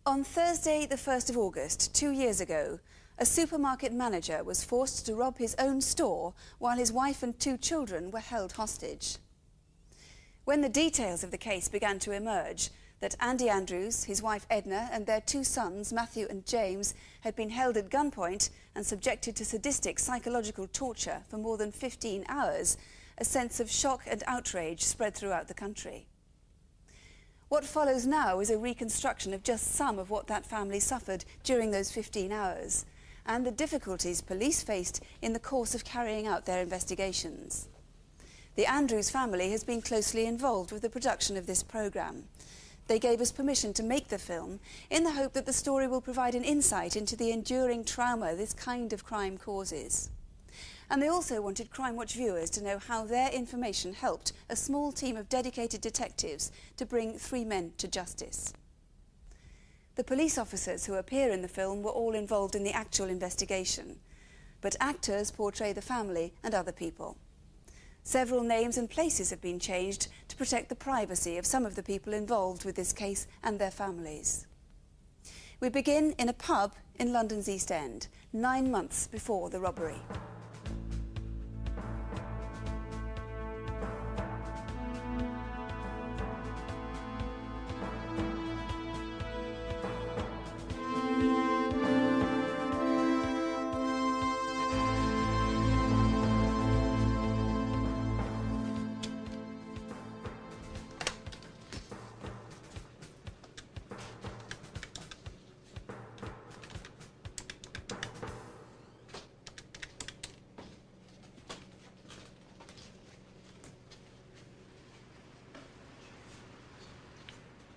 On Thursday, the 1st of August, 2 years ago, a supermarket manager was forced to rob his own store while his wife and 2 children were held hostage. When the details of the case began to emerge, that Andy Andrews, his wife Edna and their 2 sons, Matthew and James, had been held at gunpoint and subjected to sadistic psychological torture for more than 15 hours, a sense of shock and outrage spread throughout the country. What follows now is a reconstruction of just some of what that family suffered during those 15 hours and the difficulties police faced in the course of carrying out their investigations. The Andrews family has been closely involved with the production of this programme. They gave us permission to make the film in the hope that the story will provide an insight into the enduring trauma this kind of crime causes. And they also wanted Crimewatch viewers to know how their information helped a small team of dedicated detectives to bring 3 men to justice. The police officers who appear in the film were all involved in the actual investigation, but actors portray the family and other people. Several names and places have been changed to protect the privacy of some of the people involved with this case and their families. We begin in a pub in London's East End, 9 months before the robbery.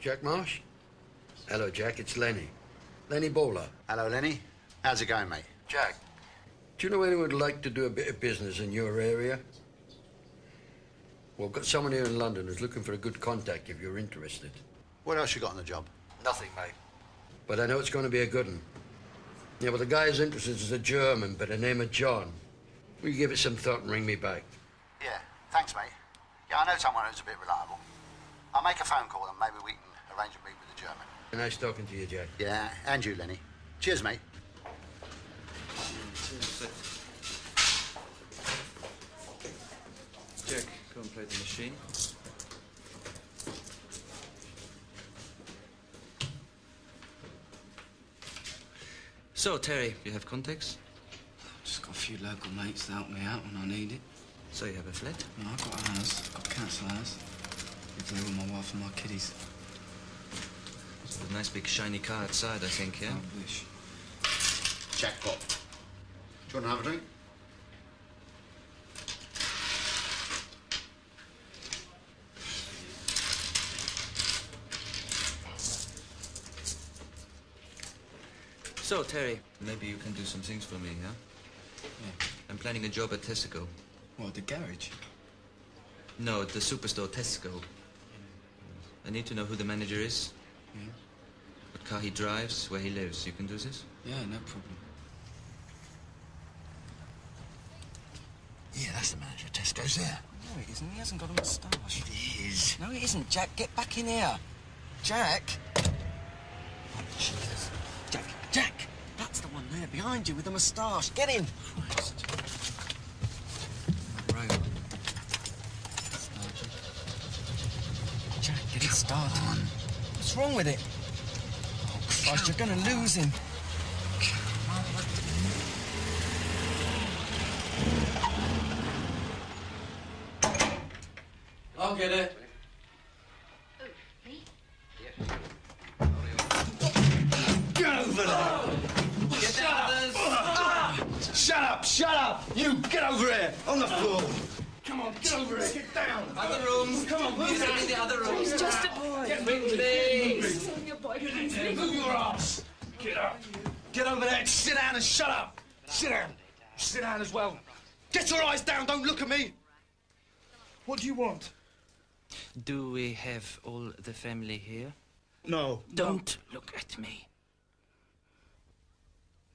Jack Marsh? Hello, Jack. It's Lenny. Lenny Bowler. Hello, Lenny. How's it going, mate? Jack, do you know anyone who'd like to do a bit of business in your area? Well, I've got someone here in London who's looking for a good contact if you're interested. What else you got on the job? Nothing, mate. But I know it's going to be a good one. Yeah, well, the guy who's interested is a German by the name of John. Will you give it some thought and ring me back? Yeah, thanks, mate. Yeah, I know someone who's a bit reliable. I'll make a phone call and maybe we can arrange a meet with the German. Nice talking to you, Jack. Yeah, and you, Lenny. Cheers, mate. Jack, go and play the machine. So, Terry, you have contacts? Just got a few local mates to help me out when I need it. So you have a flat? No, I've got a house. I've got a council house. Live there with my wife and my kiddies. There's a nice big shiny car outside, I think, yeah? I wish. Jackpot. Do you want to have a drink? So, Terry, maybe you can do some things for me, yeah? Yeah. I'm planning a job at Tesco. What, the garage? No, the superstore Tesco. I need to know who the manager is. Yeah. What car he drives, where he lives. You can do this? Yeah, no problem. Yeah, that's the manager of Tesco's there. No, it isn't. He hasn't got a moustache. It is. No, it isn't. Jack, get back in here. Jack! Oh, Jesus. Jack! That's the one there, behind you with the moustache. Get in! Christ. Jack, get it started. Come on. What's wrong with it? Oh, Christ, you're going to lose him. I'll get it. Oh, me? Get over there! Get the others! Shut up! Shut up! You, get over here! On the floor! Come on, get over here! Get down! Other rooms! Come on, move He's it! in the other rooms! He's just a boy. Get Quickly! Get in there! Move your ass! Get up! Get over there! Sit down and shut up! Sit down! Sit down as well! Get your eyes down! Don't look at me! What do you want? Do we have all the family here? No. Don't look at me.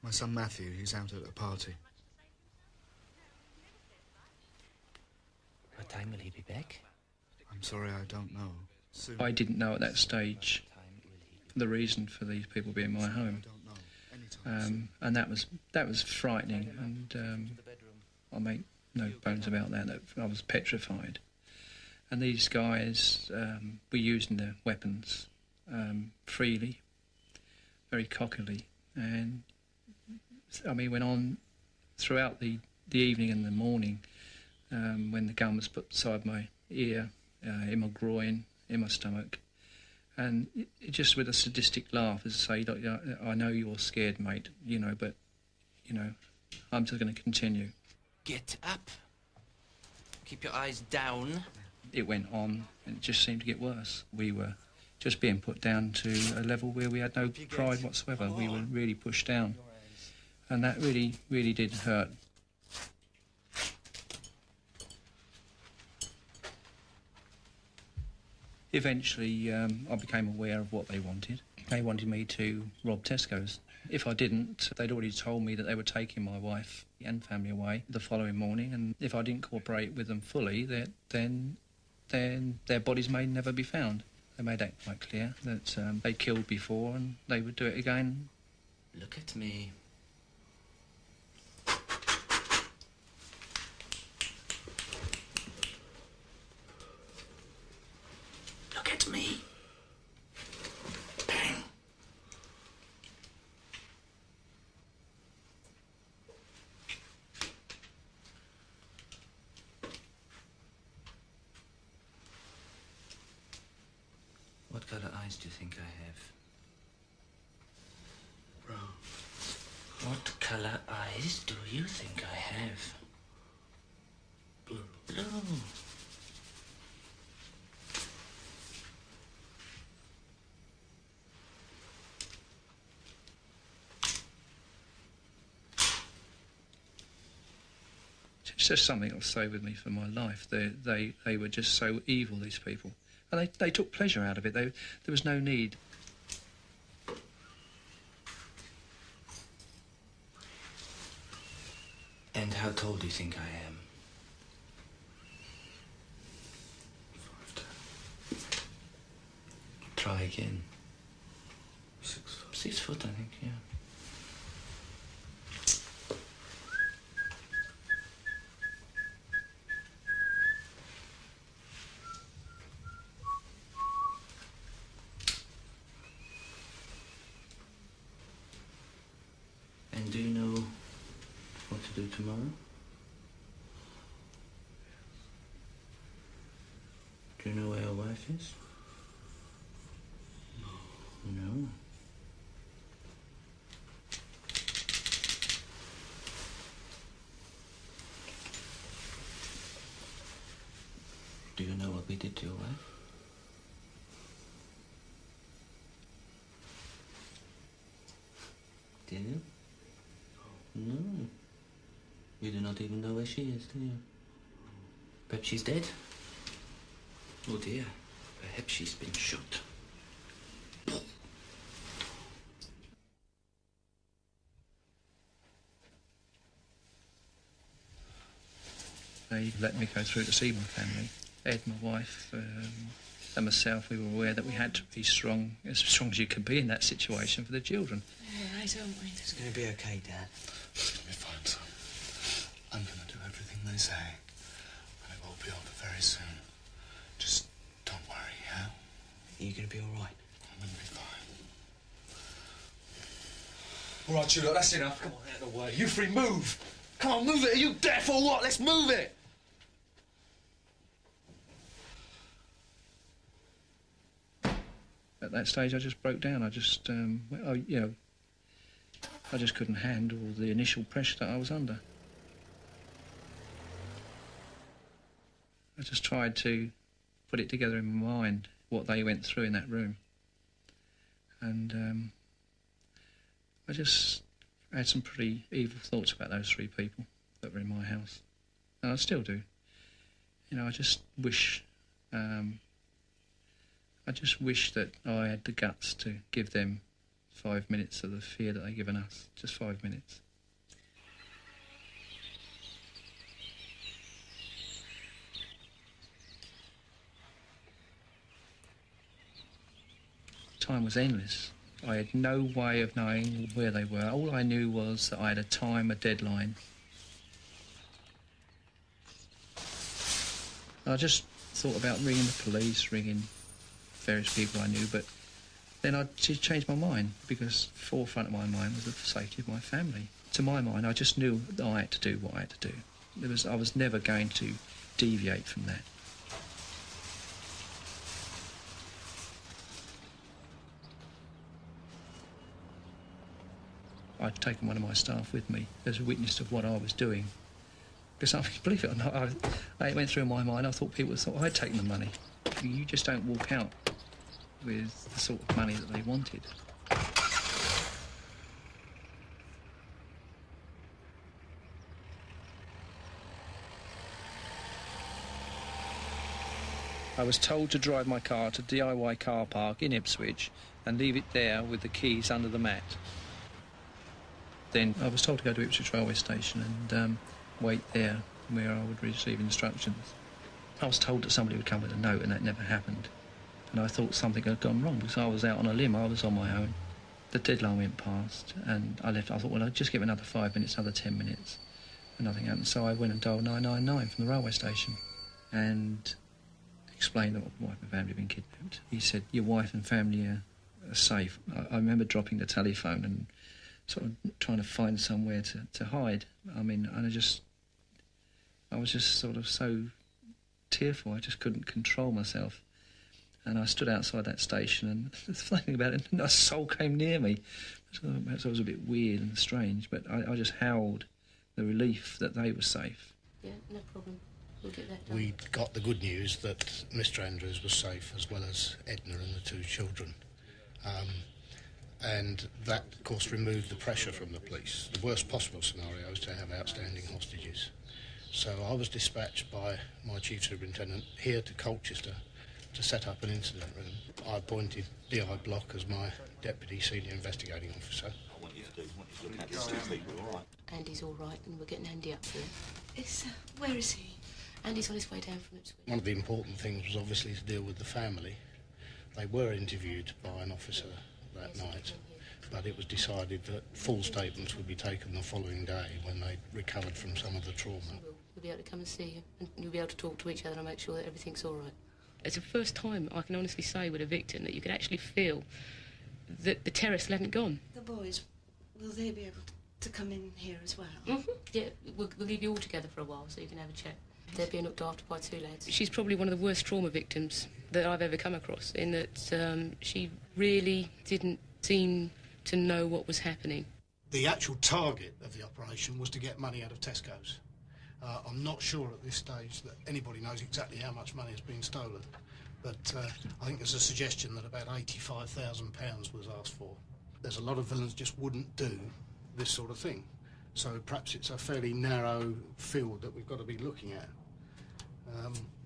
My son Matthew, he's out at a party. What time will he be back? I'm sorry, I don't know. Soon. I didn't know at that stage the reason for these people being in my home. And that was frightening, and I make no bones about that I was petrified. And these guys were using their weapons freely, very cockily, and I mean, went on throughout the evening and the morning, when the gun was put beside my ear, in my groin, in my stomach, and it just with a sadistic laugh, as I say, look, I know you're scared, mate, you know, but, you know, I'm just going to continue. Get up. Keep your eyes down. It went on, and it just seemed to get worse. We were just being put down to a level where we had no pride whatsoever. We were really pushed down, and that really, really did hurt. Eventually, I became aware of what they wanted. They wanted me to rob Tesco's. If I didn't, they'd already told me that they were taking my wife and family away the following morning, and if I didn't cooperate with them fully, then their bodies may never be found. They made that quite clear, that they killed before and they would do it again. Look at me. Look at me. Bang. What colour eyes do you think I have? Brown. What colour eyes do you think I have? Blue. Blue. It's just something that'll stay with me for my life. They were just so evil, these people. And they took pleasure out of it. There was no need. And how tall do you think I am? 5'10". Try again. 6 foot. 6 foot, I think, yeah. And do you know what to do tomorrow? Do you know where your wife is? No. No? Do you know what we did to your wife? Do you? No. You do not even know where she is, do you? Perhaps she's dead? Oh dear. Perhaps she's been shot. They let me go through to see my family. Ed, my wife, and myself, we were aware that we had to be strong as you could be in that situation for the children. All right, aren't we? It's going to be okay, Dad. It's going to be fine, son. I'm going to do everything they say, and it will be over very soon. Just don't worry, yeah? You're going to be all right. I'm going to be fine. All right, you lot, that's enough. Come on, out of the way. You three, move. Come on, move it. Are you deaf or what? Let's move it. At that stage, I just broke down. I just couldn't handle the initial pressure that I was under. I just tried to put it together in my mind, what they went through in that room. And I just had some pretty evil thoughts about those three people that were in my house. And I still do. You know, I just wish that I had the guts to give them 5 minutes of the fear that they've given us. Just 5 minutes. time was endless. I had no way of knowing where they were. All I knew was that I had a time, a deadline. I just thought about ringing the police, ringing various people I knew, but then I just changed my mind, because forefront of my mind was the safety of my family. To my mind, I just knew that I had to do what I had to do. I was never going to deviate from that. I'd taken one of my staff with me as a witness of what I was doing. Because, I mean, believe it or not, it went through my mind, I thought people thought I'd taken the money. You just don't walk out with the sort of money that they wanted. I was told to drive my car to DIY car park in Ipswich and leave it there with the keys under the mat. Then I was told to go to Ipswich railway station and wait there where I would receive instructions. I was told that somebody would come with a note, and that never happened. And I thought something had gone wrong because I was out on a limb, I was on my own. The deadline went past and I left. I thought, well, I'll just give it another 5 minutes, another 10 minutes. And nothing happened. So I went and dialed 999 from the railway station and explained that my wife and family had been kidnapped. He said, your wife and family are safe. I remember dropping the telephone and sort of trying to find somewhere to hide. I mean, and I was just sort of so tearful, I just couldn't control myself. And I stood outside that station, and the funny thing about it, a soul came near me. So perhaps I was a bit weird and strange, but I just howled the relief that they were safe. Yeah, no problem. We'll get that done. We got the good news that Mr. Andrews was safe, as well as Edna and the two children. And that, of course, removed the pressure from the police. The worst possible scenario is to have outstanding hostages. So I was dispatched by my chief superintendent here to Colchester to set up an incident room. I appointed D.I. Block as my deputy senior investigating officer. Andy's all right, and we're getting Andy up here. Where is he? Andy's on his way down from Ipswich. One of the important things was obviously to deal with the family. They were interviewed by an officer that night, but it was decided that full statements would be taken the following day when they recovered from some of the trauma. We'll be able to come and see you, and you'll be able to talk to each other and make sure that everything's all right. It's the first time I can honestly say with a victim that you can actually feel that the terror still hadn't gone. The boys, will they be able to come in here as well? Mm-hmm. Yeah, we'll leave you all together for a while so you can have a chat. They're being looked after by two lads. She's probably one of the worst trauma victims that I've ever come across, in that she really didn't seem to know what was happening. The actual target of the operation was to get money out of Tesco's. I'm not sure at this stage that anybody knows exactly how much money has been stolen, but I think there's a suggestion that about £85,000 was asked for. There's a lot of villains just wouldn't do this sort of thing, so perhaps it's a fairly narrow field that we've got to be looking at.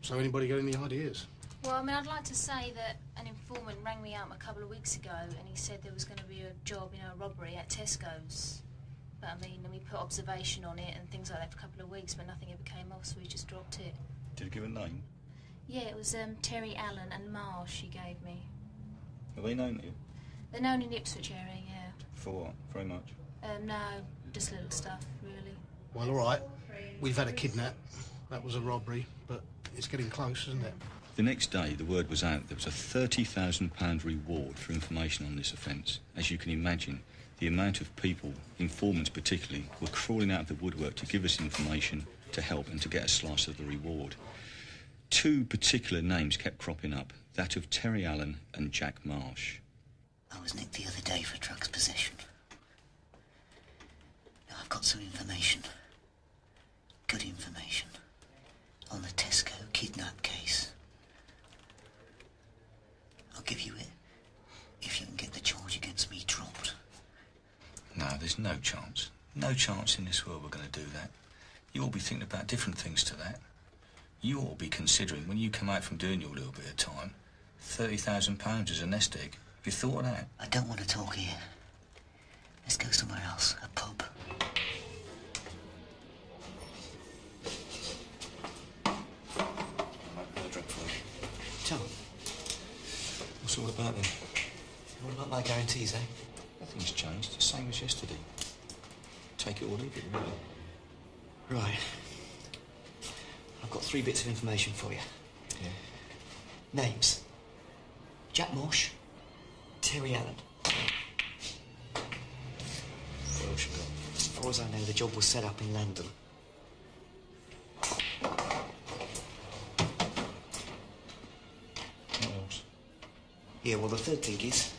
So anybody got any ideas? Well, I mean, I'd like to say that an informant rang me up a couple of weeks ago and he said there was going to be a job, a robbery at Tesco's. But, I mean, we put observation on it and things like that for a couple of weeks, but nothing ever came off, so we just dropped it. Did you give a name? Yeah, it was Terry Allen and Marsh she gave me. Are they known to you? They're known in Ipswich area, yeah. For what? Very much? No, just little stuff, really. Well, all right, we've had a kidnap. That was a robbery, but it's getting close, isn't it? The next day, the word was out there was a £30,000 reward for information on this offence. As you can imagine, the amount of people, informants particularly, were crawling out of the woodwork to give us information, to help and to get a slice of the reward. Two particular names kept cropping up, that of Terry Allen and Jack Marsh. I was nicked the other day for drugs possession. Now I've got some information. Good information. On the Tesco kidnap case. I'll give you it if you can get the charge against me dropped. No, there's no chance. No chance in this world we're going to do that. You all be thinking about different things to that. You ought to be considering, when you come out from doing your little bit of time, £30,000 as a nest egg. Have you thought of that? I don't want to talk here. Let's go somewhere else, a pub. John, what's all about then? What about my guarantees, eh? Nothing's changed. The same as yesterday. Take it or leave it, really. Right. I've got 3 bits of information for you. Yeah. Names. Jack Marsh, Terry Allen. What else you got? As far as I know, the job was set up in London. What else? Yeah, well, the third thing is,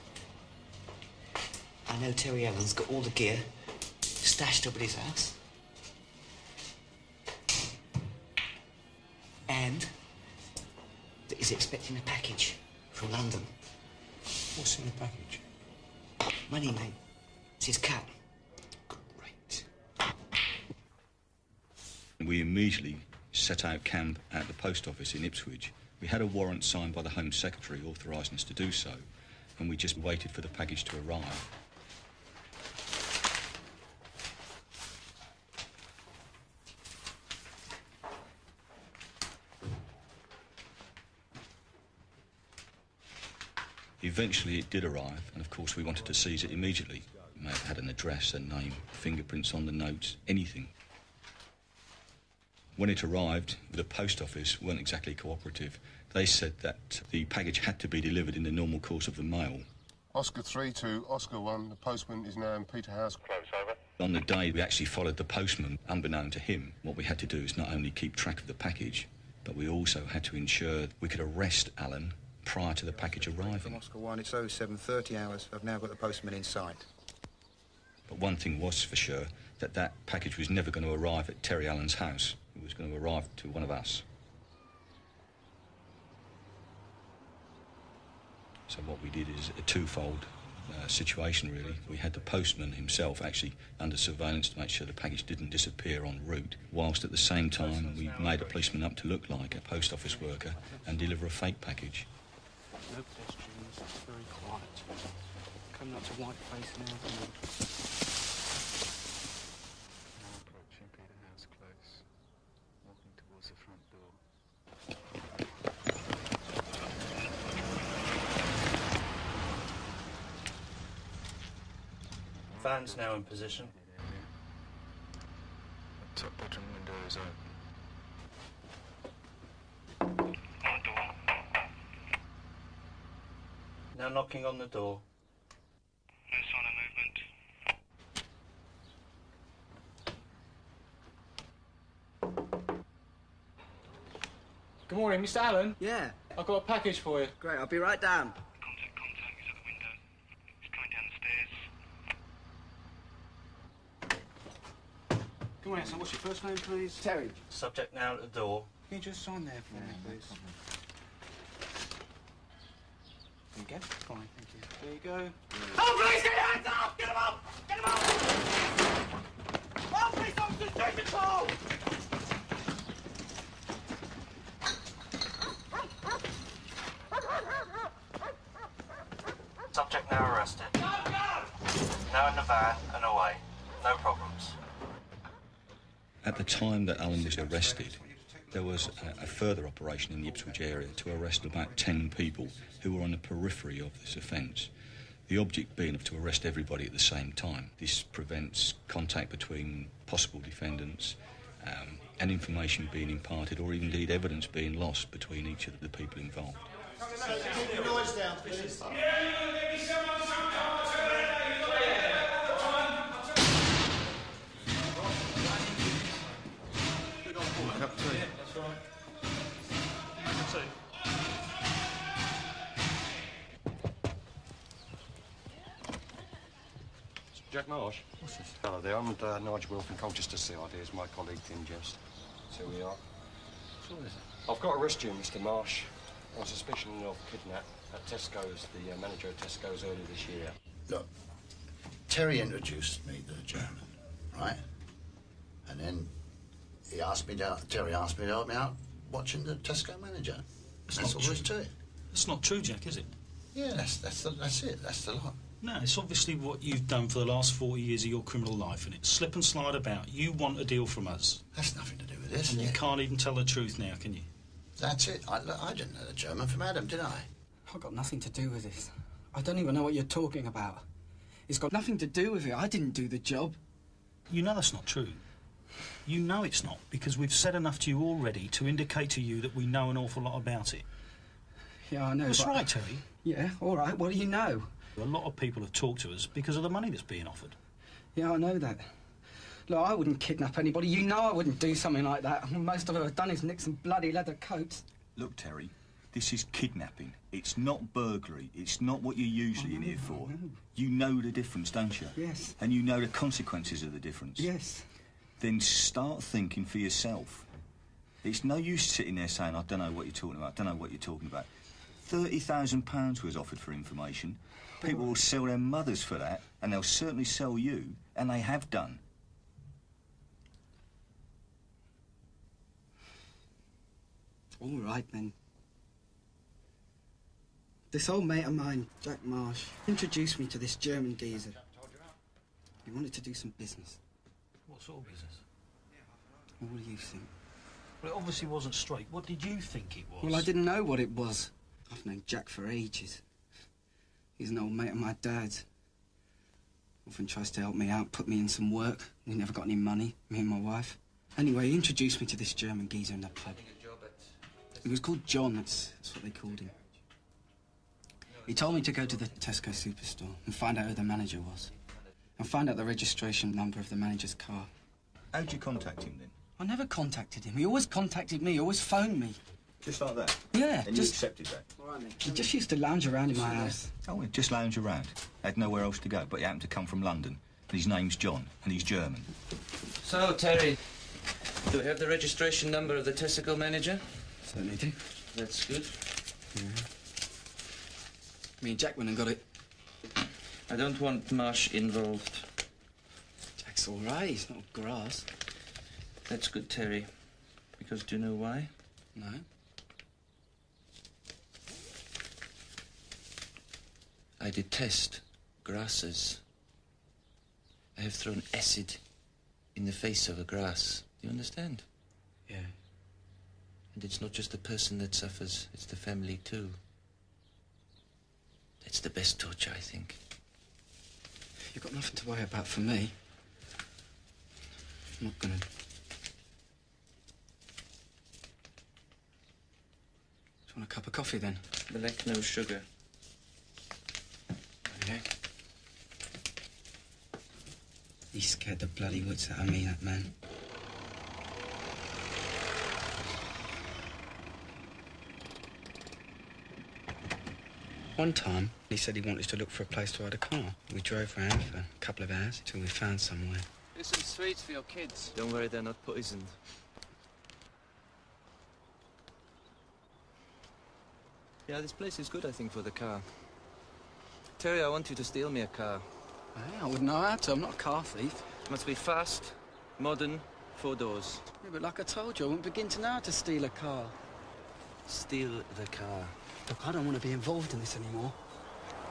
I know Terry Allen's got all the gear stashed up at his house. And that he's expecting a package from London. What's in the package? Money, mate. It's his cat. Great. We immediately set out camp at the post office in Ipswich. We had a warrant signed by the Home Secretary authorising us to do so, and we just waited for the package to arrive. Eventually it did arrive, and of course we wanted to seize it immediately. It may have had an address, a name, fingerprints on the notes, anything. When it arrived, the post office weren't exactly cooperative. They said that the package had to be delivered in the normal course of the mail. Oscar 3 to Oscar 1, the postman is now in Peterhouse Close, over. On the day we actually followed the postman, unbeknown to him. What we had to do is not only keep track of the package, but we also had to ensure we could arrest Alan prior to the package arriving. Oscar 1, it's 07:30 hours. I've now got the postman in sight. But one thing was for sure, that that package was never going to arrive at Terry Allen's house. It was going to arrive to one of us. So what we did is a twofold situation, really. We had the postman himself actually under surveillance to make sure the package didn't disappear en route, whilst at the same time we made a policeman up to look like a post office worker and deliver a fake package. No pedestrians, it's very quiet. Coming up to Whiteface now. Now approaching Peterhouse Close, walking towards the front door. Van's now in position. The top bedroom window is open. Now knocking on the door. No sign of movement. Good morning, Mr. Allen. Yeah. I've got a package for you. Great, I'll be right down. Contact, he's at the window. He's coming down the stairs. Come on, Anson, what's your first name, please? Terry. Subject now at the door. Can you just sign there for me, please? There you go. Fine, thank you. There you go. Oh, please, get your hands up! Get him up! Get him up! Oh, police officers, take control! Subject now arrested. Now in the van and away. No problems. At the time that Alan was arrested, there was a further operation in the Ipswich area to arrest about 10 people who were on the periphery of this offence. The object being to arrest everybody at the same time. This prevents contact between possible defendants and information being imparted or indeed evidence being lost between each of the people involved. Keep the noise down, please. Cup tea. That's right. Jack Marsh. What's this? Hello there, I'm Nigel Will from Colchester CID. It's my colleague Tim Jest. So we are. So what is it? I've got to arrest you, Mr. Marsh, on suspicion of kidnap at Tesco's, the manager of Tesco's earlier this year. Look, Terry introduced me to the German, right? And then Terry asked me to help me out watching the Tesco manager. That's all there is to it. That's not true, Jack, is it? Yeah, that's it. That's the lot. No, it's obviously what you've done for the last 40 years of your criminal life, and it's slip and slide about. You want a deal from us. That's nothing to do with this. And you can't even tell the truth now, can you? That's it. I didn't know the German from Adam, did I? I've got nothing to do with this. I don't even know what you're talking about. It's got nothing to do with it. I didn't do the job. You know that's not true. You know it's not, because we've said enough to you already to indicate to you that we know an awful lot about it. Yeah, I know, That's but... right, Terry. Yeah, all right. What do you know? A lot of people have talked to us because of the money that's being offered. Yeah, I know that. Look, I wouldn't kidnap anybody. You know I wouldn't do something like that. Most I've ever done is nick some bloody leather coats. Look, Terry, this is kidnapping. It's not burglary. It's not what you're usually in here for. You know the difference, don't you? Yes. And you know the consequences of the difference. Yes. Then start thinking for yourself. It's no use sitting there saying, I don't know what you're talking about, I don't know what you're talking about. £30,000 was offered for information. People will sell their mothers for that, and they'll certainly sell you, and they have done. All right, then. This old mate of mine, Jack Marsh, introduced me to this German geezer. He wanted to do some business. What sort of business? What do you think? Well, it obviously wasn't straight. What did you think it was? Well, I didn't know what it was. I've known Jack for ages. He's an old mate of my dad's. Often tries to help me out, put me in some work. We never got any money, me and my wife. Anyway, he introduced me to this German geezer in the pub. He was called John, that's what they called him. He told me to go to the Tesco superstore and find out who the manager was. And find out the registration number of the manager's car. How'd you contact him, then? I never contacted him. He always contacted me, always phoned me. Just like that? Yeah, and just... you accepted that? He just used to lounge around in my house. Oh, well, just lounge around. Had nowhere else to go, but he happened to come from London. And his name's John, and he's German. So, Terry, do we have the registration number of the Tesco manager? Certainly do. That's good. Yeah. Me and Jack went and got it. I don't want Marsh involved. Jack's all right. He's not grass. That's good, Terry. Because do you know why? No. I detest grasses. I have thrown acid in the face of a grass. Do you understand? Yeah. And it's not just the person that suffers, it's the family too. That's the best torture, I think. You've got nothing to worry about for me. I'm not gonna... Do you want a cup of coffee, then? Black, no sugar. Okay. He scared the bloody wits out of me, that man. One time, he said he wanted to look for a place to hide a car. We drove around for a couple of hours till we found somewhere. Here's some sweets for your kids. Don't worry, they're not poisoned. Yeah, this place is good, I think, for the car. Terry, I want you to steal me a car. Hey, I wouldn't know how to. I'm not a car thief. Must be fast, modern, 4 doors. Yeah, but like I told you, I wouldn't begin to know how to steal a car. Steal the car. Look, I don't want to be involved in this anymore.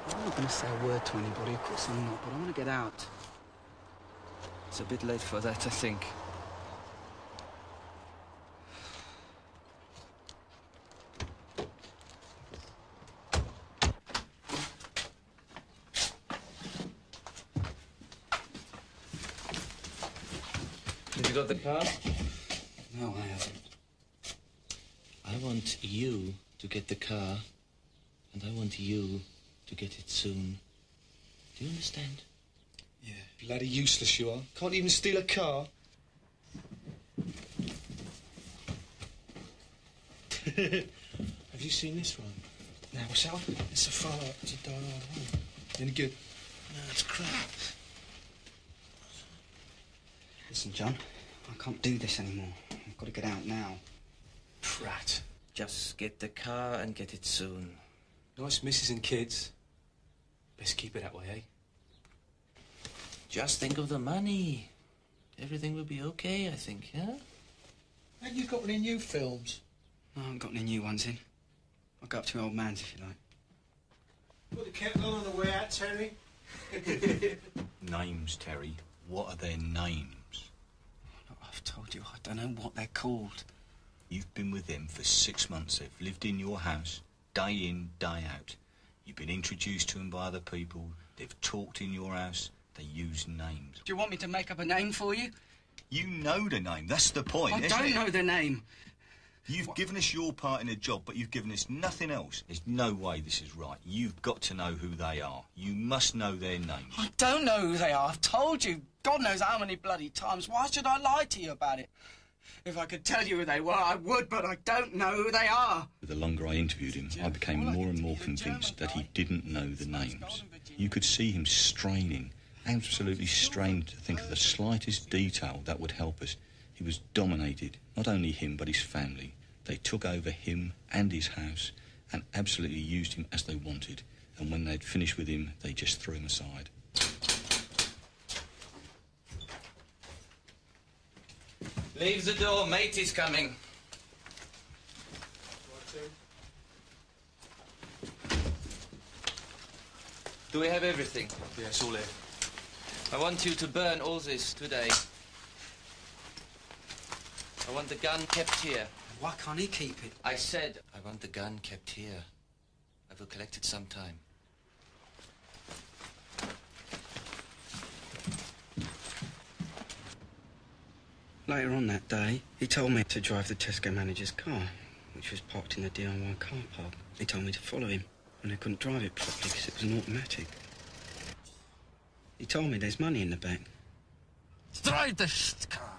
I'm not going to say a word to anybody. Of course I'm not, but I want to get out. It's a bit late for that, I think. Have you got the car? No, I haven't. I want you to get the car, and I want you to get it soon. Do you understand? Yeah, bloody useless you are. Can't even steal a car. Have you seen this one? No, what's that one? It's a far out. It's a Die Hard one. Any good? No, it's crap. Listen, John, I can't do this anymore. I've got to get out now. Prat. Just get the car and get it soon. Nice missus and kids. Best keep it that way, eh? Just think of the money. Everything will be okay, I think, yeah? Have you got any new films? No, I haven't got any new ones in. I'll go up to my old man's if you like. Put the kettle on the way out, Terry. Names, Terry. What are their names? Look, I've told you, I don't know what they're called. You've been with them for 6 months. They've lived in your house, day in, day out. You've been introduced to them by other people. They've talked in your house. They use names. Do you want me to make up a name for you? You know the name. That's the point, I isn't don't it? know the name. You've given us your part in the job, but you've given us nothing else. There's no way this is right. You've got to know who they are. You must know their names. I don't know who they are. I've told you God knows how many bloody times. Why should I lie to you about it? If I could tell you who they were, I would, but I don't know who they are. The longer I interviewed him, I became more and more convinced that he didn't know the names. You could see him straining, absolutely strained to think of the slightest detail that would help us. He was dominated, not only him, but his family. They took over him and his house and absolutely used him as they wanted. And when they'd finished with him, they just threw him aside. Leave the door, mate is coming. Do we have everything? Yeah, it's all here. I want you to burn all this today. I want the gun kept here. Why can't he keep it? I said I want the gun kept here. I will collect it sometime. Later on that day, he told me to drive the Tesco manager's car, which was parked in the DIY car park. He told me to follow him, and I couldn't drive it properly because it was an automatic. He told me there's money in the back. Drive the shit car.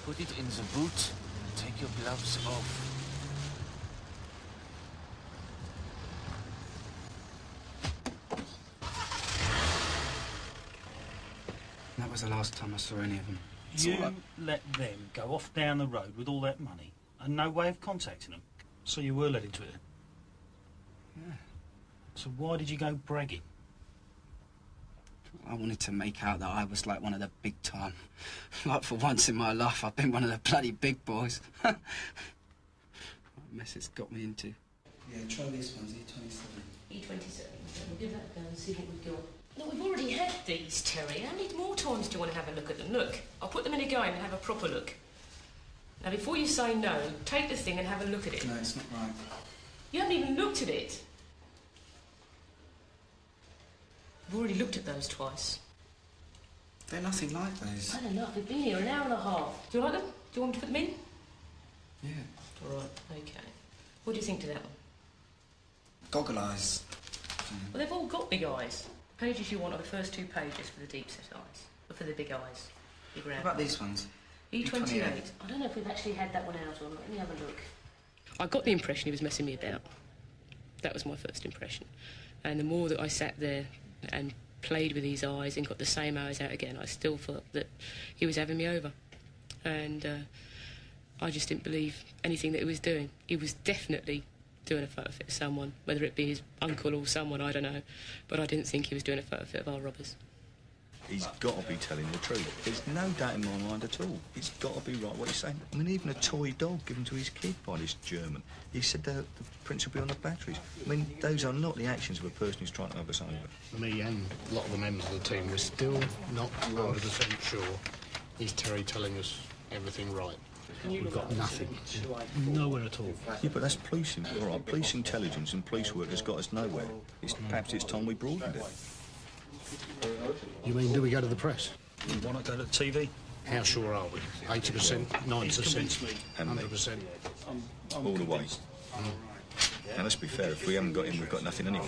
Put it in the boot and take your gloves off. That was the last time I saw any of them. You let them go off down the road with all that money and no way of contacting them. So you were led into it? Yeah. So why did you go bragging? I wanted to make out that I was like one of the big time. Like for once in my life, I've been one of the bloody big boys. What mess it's got me into. Yeah, try these ones, E27. E27, so we'll give that a go and see what we've got. Look, we've already had these, Terry. How many more times do you want to have a look at them? Look, I'll put them in again and have a proper look. Now, before you say no, take the thing and have a look at it. No, it's not right. You haven't even looked at it. I've already looked at those twice. They're nothing like those. I don't know, we've been here an hour and a half. Do you like them? Do you want me to put them in? Yeah. All right, OK. What do you think to that one? Goggle eyes. Well, they've all got big eyes. Pages you want are the first 2 pages for the deep set eyes. Or for the big eyes. Big round. What about these ones? E28. I don't know if we've actually had that one out or not. Let me have a look. I got the impression he was messing me about. That was my first impression. And the more that I sat there and played with his eyes and got the same eyes out again, I still thought that he was having me over. And I just didn't believe anything that he was doing. He was definitely doing a photo fit of someone, whether it be his uncle or someone, I don't know. But I didn't think he was doing a photo fit of our robbers. He's got to be telling the truth. There's no doubt in my mind at all. It's got to be right what he's saying. I mean, even a toy dog given to his kid by this German. He said the prints will be on the batteries. I mean, those are not the actions of a person who's trying to have us over. Me and a lot of the members of the team, we're still not 100% sure. Is Terry telling us everything right? We've got nothing. Nowhere at all. Yeah, but that's policing. All right, police intelligence and police work has got us nowhere. Perhaps it's time we broadened it. You mean, do we go to the press? Why not go to the TV? How sure are we? 80%, 90%, 100%? All the way. Now, let's be fair, if we haven't got him, we've got nothing anyway.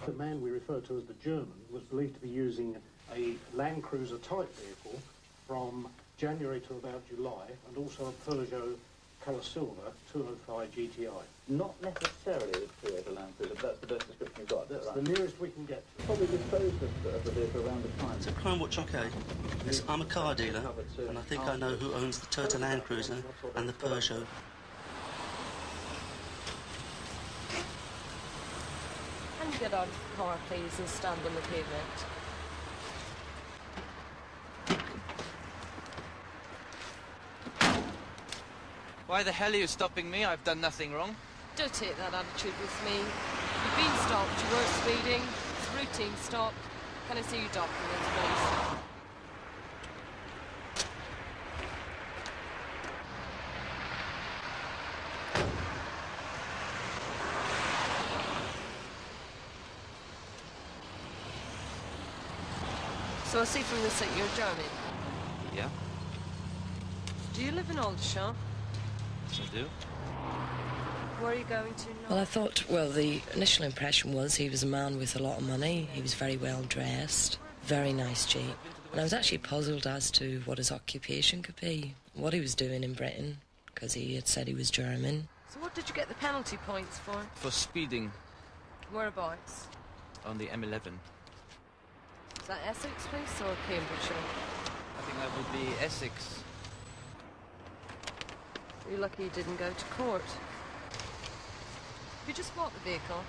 The man we refer to as the German was believed to be using a Land Cruiser type vehicle from January to about July, and also a Peugeot colour silver 205 GTI. Not necessarily a Toyota Land Cruiser, but that's the best description you've got, is that right? The nearest we can get. Probably disposed of the vehicle around the time. It's a Crimewatch, OK. Yes, I'm a car dealer, and I think I know who owns the Toyota Land Cruiser and the Peugeot. Can you get out of the car, please, and stand on the pavement? Why the hell are you stopping me? I've done nothing wrong. Don't take that attitude with me. You've been stopped. You weren't speeding. It's a routine stop. Can I see your documents, please? So I see from this that you're German. Yeah, Do you live in Aldershot? yes I do. Where are you going to now? Well, I thought, well, the initial impression was he was a man with a lot of money. He was very well dressed, very nice jeep. And I was actually puzzled as to what his occupation could be, what he was doing in Britain, because he had said he was German. So what did you get the penalty points for? For speeding Whereabouts? on the M11. Is that Essex, please, or Cambridgeshire? I think that would be Essex. You're lucky you didn't go to court. You just bought the vehicle?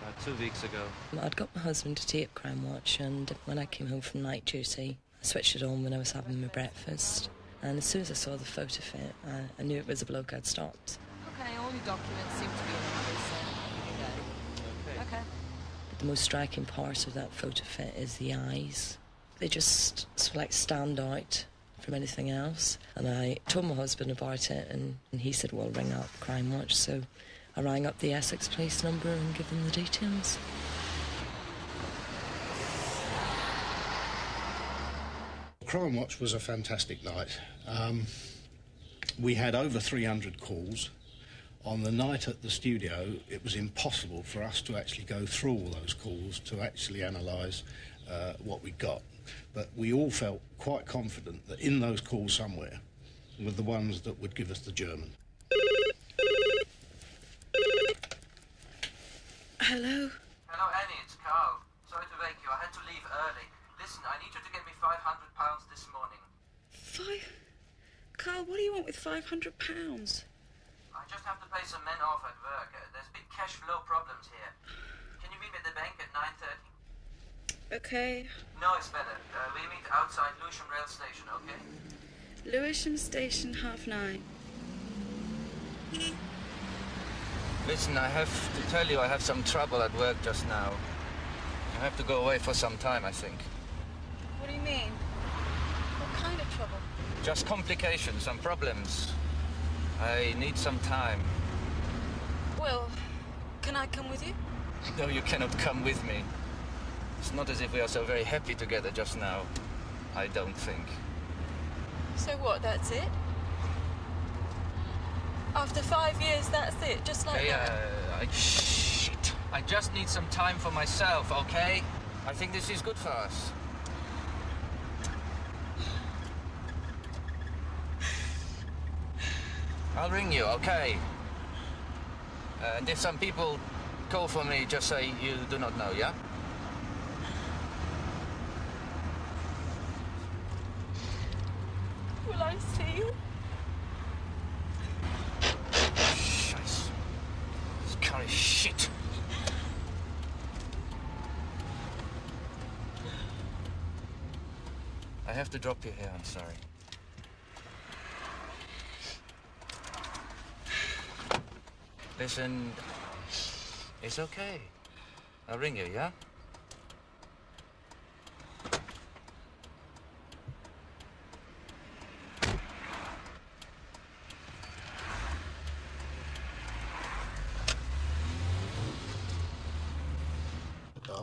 About 2 weeks ago. I'd got my husband to tape Crimewatch, and when I came home from night duty, I switched it on when I was having my breakfast. And as soon as I saw the photo fit, I knew it was a bloke I'd stopped. Okay, all your documents seem to be in order, so... Okay. But the most striking part of that photo fit is the eyes. They just sort of like stand out from anything else. And I told my husband about it, and he said, well, ring up Crimewatch. So I rang up the Essex police number and gave them the details. Crimewatch was a fantastic night. We had over 300 calls. On the night at the studio, it was impossible for us to actually go through all those calls to actually analyse what we got. But we all felt quite confident that in those calls somewhere were the ones that would give us the German. Hello? Hello, Annie, it's Carl. Sorry to wake you. I had to leave early. Listen, I need you to get me £500 this morning. Carl, what do you want with £500? I just have to pay some men off at work. There's big cash flow problems here. Can you meet me at the bank at 9:30? Okay. No, it's better. We meet outside Lewisham Rail Station, okay? Lewisham Station, 9:30. Listen, I have to tell you I have some trouble at work just now. I have to go away for some time, I think. What do you mean? What kind of trouble? Just complications, some problems. I need some time. Well, can I come with you? No, you cannot come with me. It's not as if we are so very happy together just now. I don't think. So what, that's it? After 5 years, that's it, just like that? Shit. I just need some time for myself, okay? I think this is good for us. I'll ring you, okay? And if some people call for me, just say you do not know, yeah? Will I see you? Scheiße. This car is shit. I have to drop you here, I'm sorry. Listen, it's okay. I'll ring you, yeah?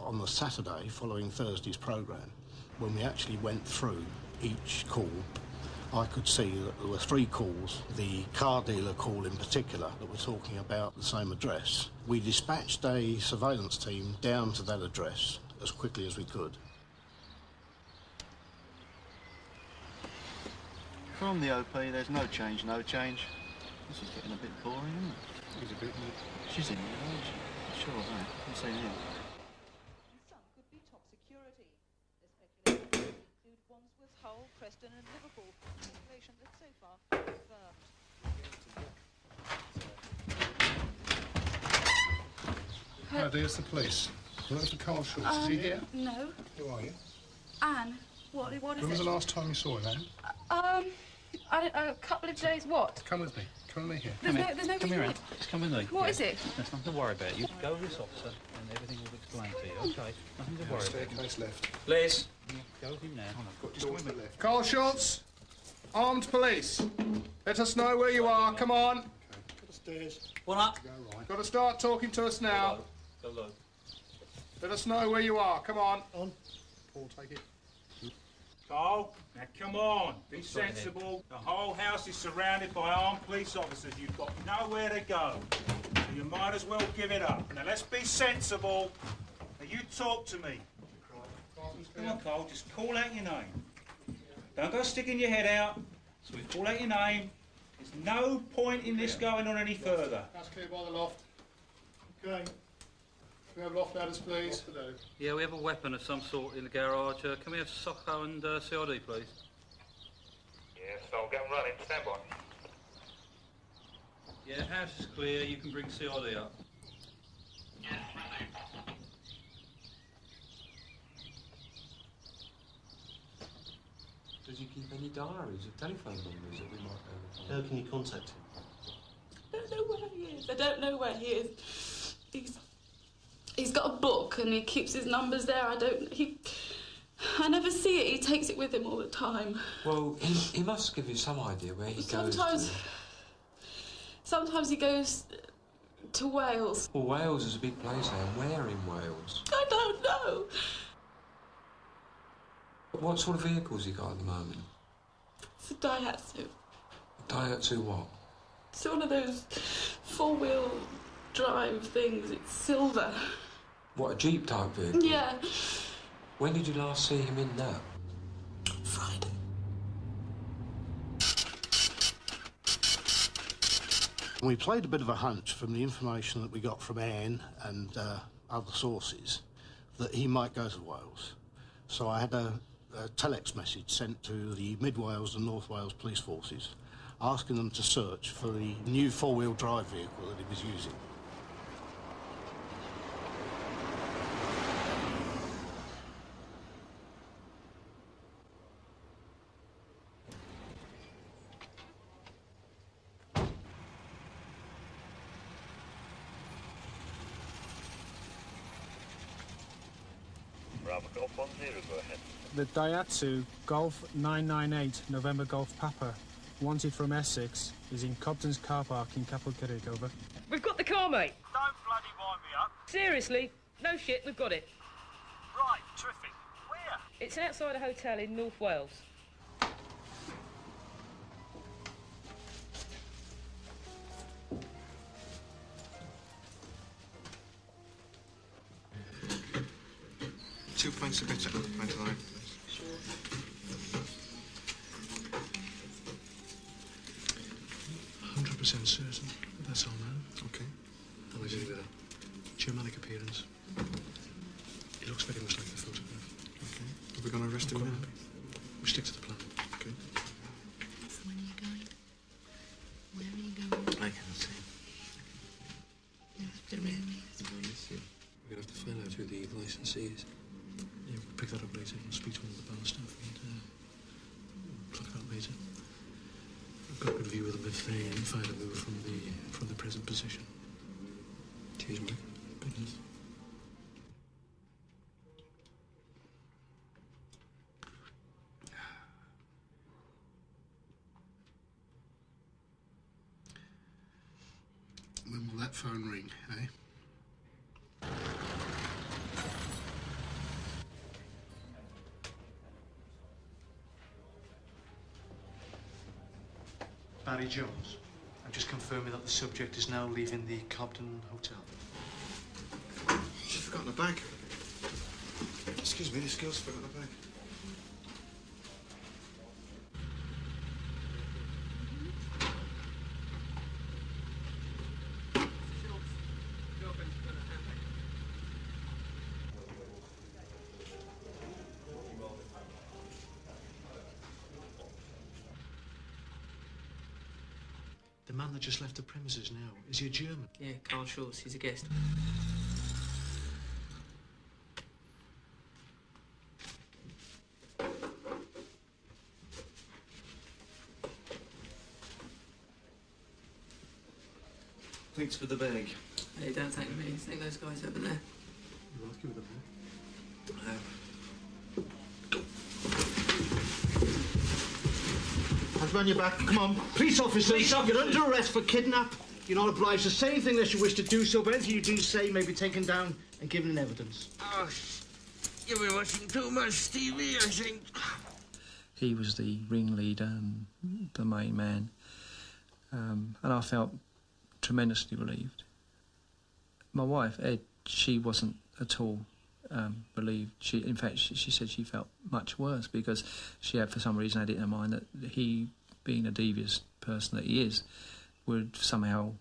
On the Saturday following Thursday's programme, when we actually went through each call, I could see that there were 3 calls, the car dealer call in particular, that were talking about the same address. We dispatched a surveillance team down to that address as quickly as we could. From the OP, there's no change, no change. This is getting a bit boring, isn't it? He's a bit... She's in here, isn't she? Sure of that. I'm saying him. Hull, Preston and Liverpool. Speculation that so far confirmed. How dear's the police? Well, that's Carl Schultz. Is he here? No. Who are you? Anne, what is When was it? the last time you saw him, Anne? A couple of days, what? Come with me. Come with me here. There's nobody Come here, here. Anne. Just come with me. What is it? There's nothing to worry about. You go with this officer and everything will be explained to you, OK? Nothing to worry about. Staircase left. Liz. Go with him now. Just come with me. Left. Carl Schultz, armed police. Let us know where you are. Come on. Okay. Go upstairs. One up. Go right. Got to start talking to us now. Go low. Let us know where you are. Come on. On. Paul, take it. Carl, now come on, be sensible. The whole house is surrounded by armed police officers. You've got nowhere to go. So you might as well give it up. Now let's be sensible. Now you talk to me. Come on, Carl, just call out your name. Don't go sticking your head out. So we call out your name. There's no point in this going on any further. That's clear by the loft. Okay. Can we have loft ladders, please? Yeah, we have a weapon of some sort in the garage. Can we have Socko and CID, please? Yes, I'll get them running. Stand by. Yeah, house is clear. You can bring CID up. Does he keep any diaries of telephone numbers that we might be able to... How can you contact him? I don't know where he is. I don't know where he is. He's got a book and he keeps his numbers there. I never see it. He takes it with him all the time. Well, he must give you some idea where he goes to. Sometimes he goes to Wales. Well, Wales is a big place, and where in Wales? I don't know. What sort of vehicles he got at the moment? It's a Daihatsu. Daihatsu what? It's one of those four-wheel drive things. It's silver. What, a Jeep type vehicle? Yeah. When did you last see him in that? Friday. We played a bit of a hunch from the information that we got from Anne and other sources that he might go to Wales. So I had a telex message sent to the Mid Wales and North Wales police forces asking them to search for the new four-wheel drive vehicle that he was using. Bravo Golf 10, go ahead. The Daihatsu Golf 998 November Golf Papa, wanted from Essex, is in Cobden's car park in Capelkirk, over. We've got the car, mate. Don't bloody wind me up. Seriously? No shit, we've got it. Right, terrific. Where? It's outside a hotel in North Wales. Two pints of bitter and a pint of lime. 100% certain that that's our man. Okay. And I did with a Germanic appearance. He looks very much like the photograph. Okay. Are we going to arrest him now? We stick to the plan. Okay. When are you going? Where are you going? I can't say. You have to ring me. We're going to have to find out who the licensee is. Yeah, we'll pick that up later. We'll speak to one of the bar staff and plug it out later. I've got a good view of them if they find a move from the present position. Cheers, mate. Good news. When will that phone ring, eh? Barry Jones. I'm just confirming that the subject is now leaving the Cobden Hotel. She's forgotten her bag. Excuse me, this girl's forgotten her bag. The man that just left the premises now, is he a German? Yeah, Carl Schultz, he's a guest. Thanks for the bag. Hey, don't thank me. Thank those guys over there. You like it with the bag? Hands on your back. Come on. Police officers, you're under arrest for kidnap. You're not obliged to say anything unless you wish to do so, but anything you do say may be taken down and given in evidence. Oh, you've been watching too much TV, I think. He was the ringleader and the main man, and I felt tremendously relieved. My wife, Ed, she wasn't at all relieved. In fact, she said she felt much worse because she had, for some reason, had it in her mind that he, being a devious person that he is, would somehow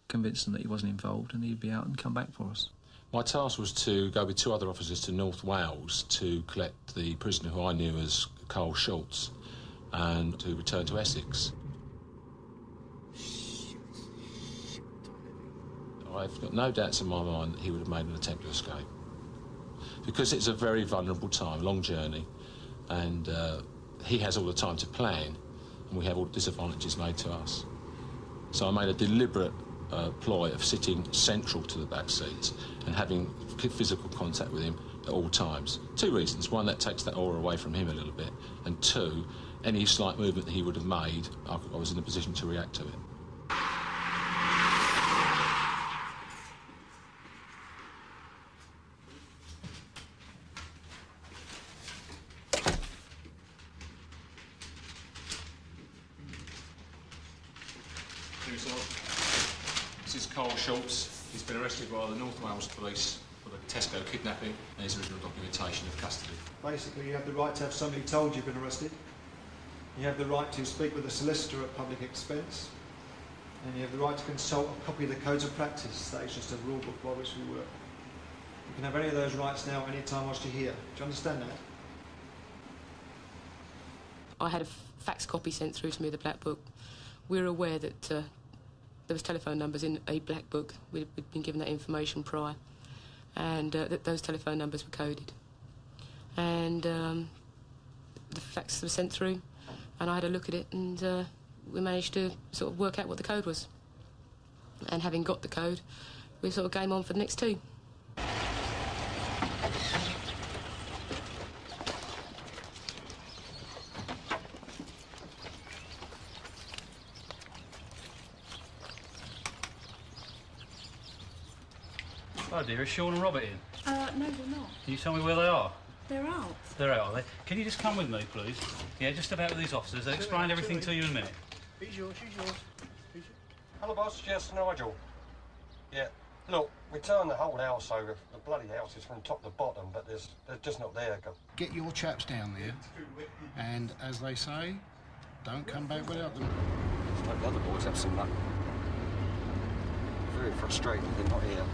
convince them that he wasn't involved and he'd be out and come back for us. My task was to go with 2 other officers to North Wales to collect the prisoner who I knew as Carl Schultz and to return to Essex. I've got no doubts in my mind that he would have made an attempt to escape. Because it's a very vulnerable time, long journey, and he has all the time to plan, and we have all the disadvantages made to us. So I made a deliberate ploy of sitting central to the back seats and having physical contact with him at all times. 2 reasons. 1, that takes that aura away from him a little bit, and 2, any slight movement that he would have made, I was in a position to react to it. This is Carl Schultz. He's been arrested by the North Wales Police for the Tesco kidnapping and his original documentation of custody. Basically, you have the right to have somebody told you've been arrested. You have the right to speak with a solicitor at public expense. And you have the right to consult a copy of the codes of practice. That is just a rule book by which we work. You can have any of those rights now, any time whilst you're here. Do you understand that? I had a fax copy sent through to me of the Black Book. We were aware that there was telephone numbers in a Black Book. We'd been given that information prior, and that those telephone numbers were coded. And the fax was sent through, and I had a look at it, and we managed to sort of work out what the code was. And having got the code, we sort of game on for the next 2. Oh dear, is Sean and Robert in? No, they're not. Can you tell me where they are? They're out. They're out, are they? Can you just come with me, please? Yeah, just about with these officers. They'll explain everything to you in a minute. He's yours, she's yours. Hello, boss. Yes, Nigel. Yeah. Look, we turned the whole house over. The bloody house is from top to bottom, but they're just not there. Get your chaps down there, and as they say, don't come back without them. Hope the other boys have some luck. Very frustrated they're not here.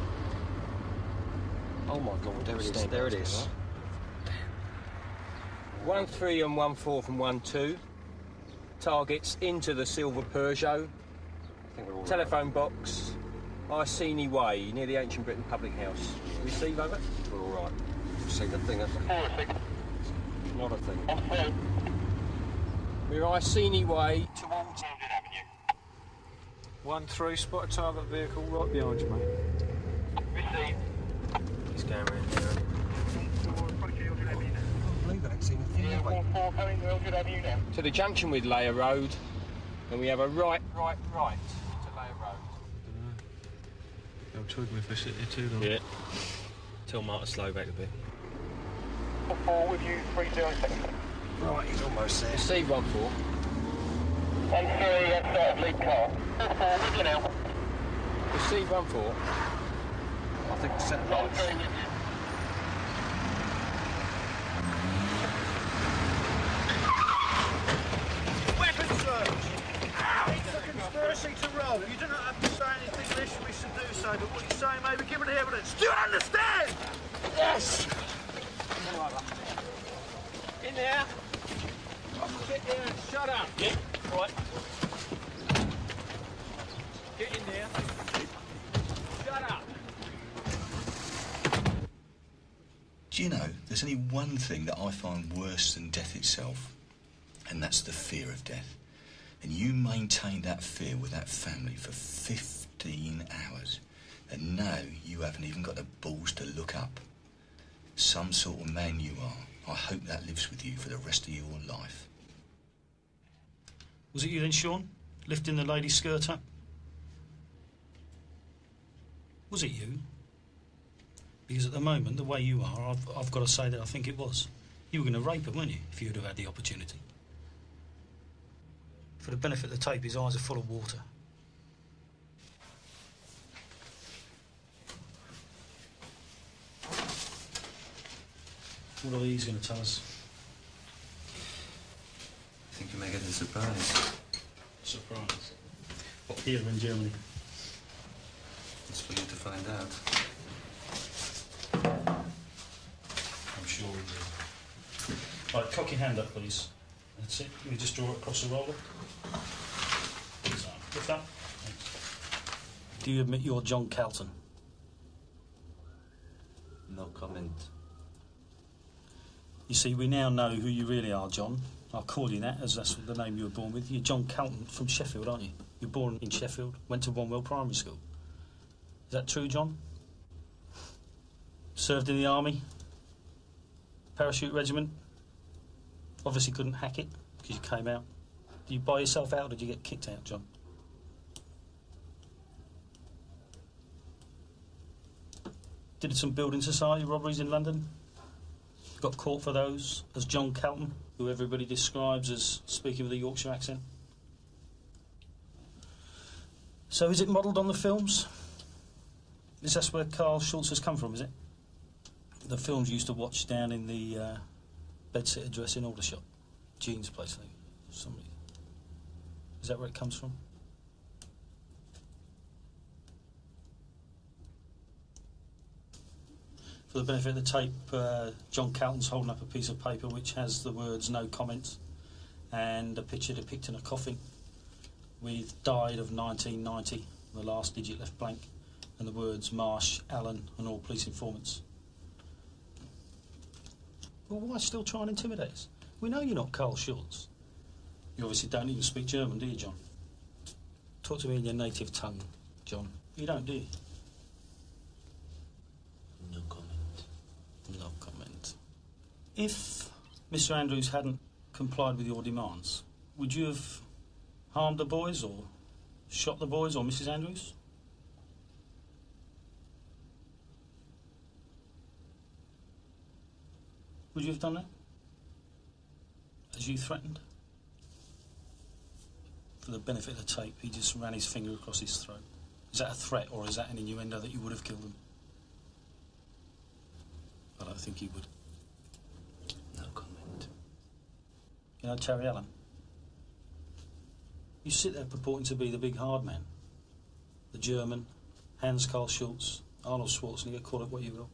Oh my God, there it is. There it is. 1-3 and 1-4 from 1-2. Targets into the silver Peugeot. Telephone box, Iceni Way, near the Ancient Britain Public House. Receive over? We're all right. See the thing, not a thing. We're Iceni Way towards Avenue. 1-3, spot a target vehicle right behind you, mate. Receive. He's going around here. I can't believe I ain't seen a thing, have I? To the junction with Layer Road, and we have a right to Layer Road. I'm talking if I sit here too long. Yeah. Tell Mark to slow back a bit. 4 with you, 306. Right, he's almost there. Receive 1-4. 1-3, outside of lead car. 4 with you now. Receive 1-4. I think the set lights. 1-3 with you. Weapon search! It's a conspiracy to rob. You do not have to say anything unless you wish to do so, but what you say may be given evidence. Do you understand? Yes! In there. Get there and shut up. Yeah, right. Get in there. Shut up. Do you know, there's only one thing that I find worse than death itself, and that's the fear of death. And you maintained that fear with that family for 15 15 hours. And now you haven't even got the balls to look up. Some sort of man you are. I hope that lives with you for the rest of your life. Was it you then, Sean, lifting the lady's skirt up? Was it you? Because at the moment, the way you are, I've got to say that I think it was. You were going to rape her, weren't you, if you'd have had the opportunity? For the benefit of the tape, his eyes are full of water. What are these going to tell us? I think you may get a surprise. Surprise? What, here in Germany? It's for you to find out. I'm sure we will. Right, cock your hand up, please. That's it. Can we just draw it across the roller? So, lift up. Thanks. Do you admit you're John Calton? No comment. You see, we now know who you really are, John. I'll call you that, as that's the name you were born with. You're John Calton from Sheffield, aren't you? You were born in Sheffield, went to Wanwell Primary School. Is that true, John? Served in the army? Parachute regiment? Obviously couldn't hack it, because you came out. Did you buy yourself out, or did you get kicked out, John? Did some building society robberies in London? Got caught for those as John Calton, who everybody describes as speaking with a Yorkshire accent. So is it modelled on the films? Is that where Carl Schultz has come from, is it? The films you used to watch down in the bedsitter dressing order shop. Jean's place, I think. Somebody. Is that where it comes from? For the benefit of the tape, John Calton's holding up a piece of paper which has the words "no comment" and a picture depicting a coffin with "died of 1990," the last digit left blank, and the words "Marsh, Allen and all police informants." Well, why still try and intimidate us? We know you're not Carl Schultz. You obviously don't even speak German, do you, John? Talk to me in your native tongue, John. You don't, do you? No comment. No comment. If Mr. Andrews hadn't complied with your demands, would you have harmed the boys or shot the boys or Mrs. Andrews? Would you have done that? As you threatened? For the benefit of the tape, he just ran his finger across his throat. Is that a threat, or is that an innuendo that you would have killed them? I don't think he would. No comment. You know Terry Allen? You sit there purporting to be the big hard man. The German, Hans Karl Schultz, Arnold Schwarzenegger, call it what you will.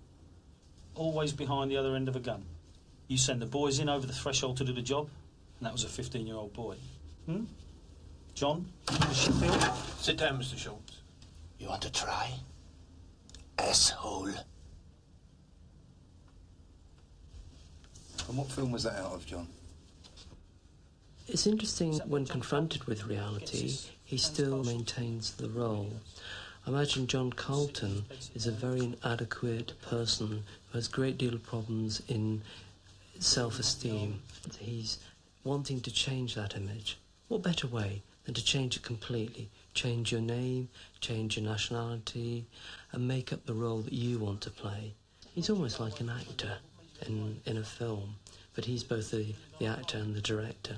Always behind the other end of a gun. You send the boys in over the threshold to do the job, and that was a 15-year-old boy. Hmm? John? Sheffield? Sit down, Mr. Schultz. You want to try? Asshole. And what film was that out of, John? It's interesting when confronted with reality, he still maintains the role. I imagine John Carlton is a very inadequate person who has a great deal of problems in self-esteem. He's wanting to change that image. What better way than to change it completely? Change your name, change your nationality, and make up the role that you want to play. He's almost like an actor in a film, but he's both the actor and the director.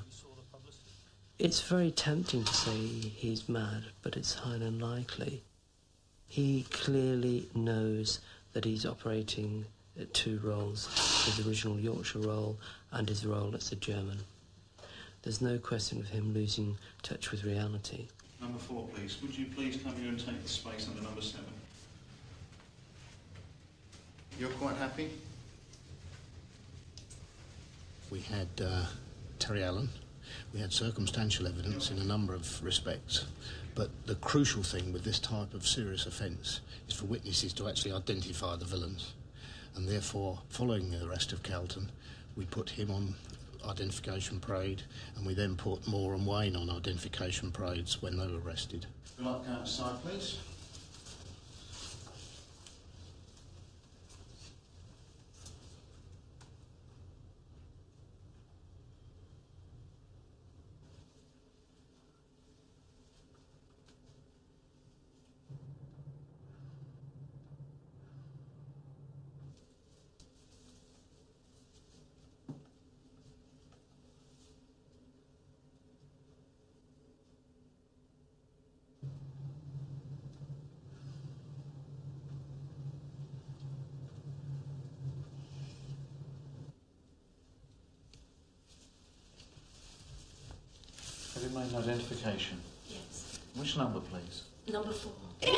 It's very tempting to say he's mad, but it's highly unlikely. He clearly knows that he's operating two roles, his original Yorkshire role and his role as a German. There's no question of him losing touch with reality. Number 4, please. Would you please come here and take the space under number 7? You're quite happy? We had Terry Allen. We had circumstantial evidence in a number of respects. But the crucial thing with this type of serious offence is for witnesses to actually identify the villains. And therefore, following the arrest of Calton, we put him on identification parade, and we then put Moore and Wayne on identification parades when they were arrested. Would you like to go outside, please? you made an identification? Yes. Which number, please? Number 4. We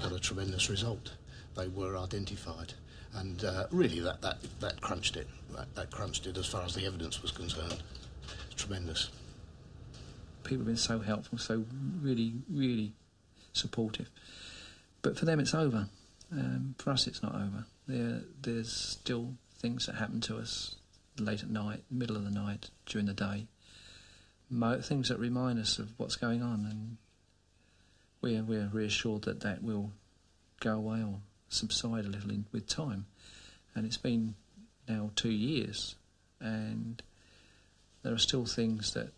got a tremendous result. They were identified, and really that crunched it. That crunched it as far as the evidence was concerned. It's tremendous. People have been so helpful, so really, really supportive. But for them, it's over. For us, it's not over. There's still things that happen to us late at night, middle of the night, during the day. Things that remind us of what's going on, and we're reassured that that will go away or subside a little with time. And it's been now 2 years, and there are still things that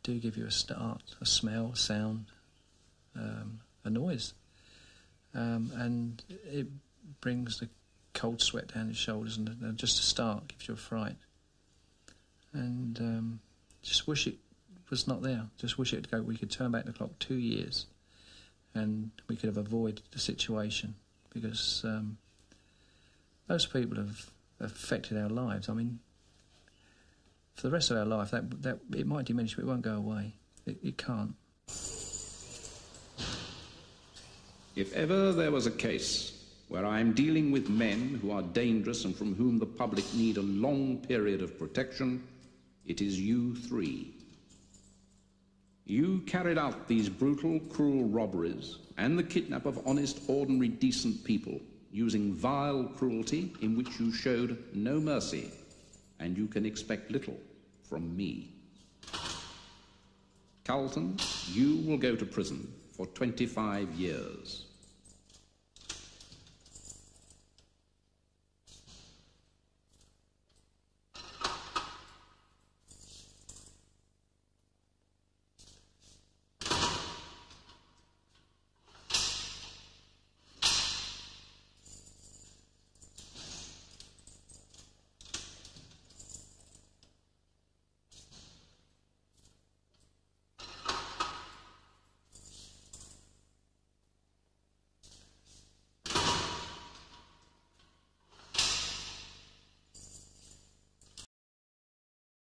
do give you a start, a smell, a sound, a noise. And it brings the cold sweat down your shoulders, and just a start gives you a fright. And just wish it was not there. Just wish it we could turn back the clock 2 years and we could have avoided the situation, because those people have affected our lives. I mean, for the rest of our life, that it might diminish, but it won't go away. It can't. If ever there was a case where I am dealing with men who are dangerous and from whom the public need a long period of protection, it is you three. You carried out these brutal, cruel robberies and the kidnap of honest, ordinary, decent people, using vile cruelty in which you showed no mercy, and you can expect little from me. Carlton, you will go to prison for 25 years.